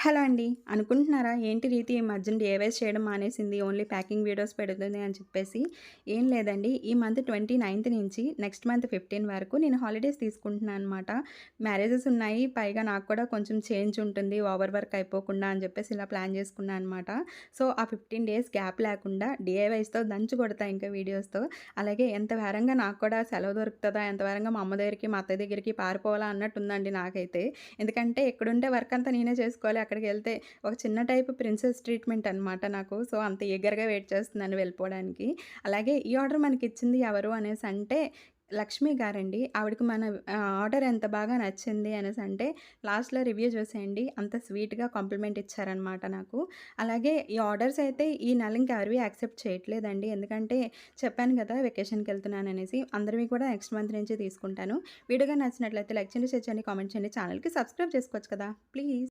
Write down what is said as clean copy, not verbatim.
Hello అండి. అనుకుంటున్నారా ఏంటి రీతి ఈ మధ్యన డీఐవైస్ చేయడం మానేసింది. ఓన్లీ ప్యాకింగ్ వీడియోస్ పెడుతుంది అని చెప్పేసి. ఏం లేదండి. ఈ మంత్ 29థ్ నుంచి నెక్స్ట్ మంత్ 15 వరకు నేను హాలిడేస్ తీసుకుంటున్నాను అనమాట. మ్యారేజెస్ ఉన్నాయి. పైగా నాకు కూడా కొంచెం చేంజ్ ఉంటుంది. ఓవర్ వర్క్ అయిపోకుండా అని చెప్పేసి ఇలా ప్లాన్ చేసుకున్నా అనమాట. సో, ఆ 15 డేస్ గ్యాప్ లేకుండా డీఐవైస్‌తో దంచి కొడతా ఇంకా వీడియోస్‌తో. అలాగే ఎంత వేరంగా నాకు కూడా సెలవు దొరుకుతదా? ఎంత వేరంగా మా అమ్మ దగ్గరికి, మా అత్తయ్య దగ్గరికి పారిపోవాలా అన్నట్టుందండి నాకైతే. ఎందుకంటే ఇక్కడుంటే వర్క్ అంతా నేనే చేసుకోవాలి. అక్కడికెళ్తే ఒక చిన్న టైప్ ప్రిన్సెస్ ట్రీట్‌మెంట్ అనమాట నాకు. సో, అంత ఈగర్‌గా వెయిట్ చేస్తున్నాను వెళ్ళిపోవడానికి. అలాగే ఈ ఆర్డర్ మనకిచ్చింది ఎవరు అనేసంటే లక్ష్మి గారండి. ఆవిడకి మన ఆర్డర్ ఎంత బాగా నచ్చింది అనేసంటే లాస్ట్‌లో రివ్యూ చూసేయండి. అంత స్వీట్‌గా కాంప్లిమెంట్ ఇచ్చారనమాట నాకు. అలాగే ఈ ఆర్డర్స్ అయితే ఈ నెల ఇంకెవరివి యాక్సెప్ట్ చేయట్లేదండి. ఎందుకంటే చెప్పాను గదా! వెకేషన్‌కెళ్తున్నాననేసి. అందరివి కూడా నెక్స్ట్ మంత్ నుంచి తీసుకుంటాను. వీడియో గాని నచ్చినట్లయితే లైక్ చేయండి, షేర్ చేయండి, కామెంట్ చేయండి. ఛానెల్‌కి సబ్స్క్రైబ్ చేసుకోవచ్చు కదా! ప్లీజ్.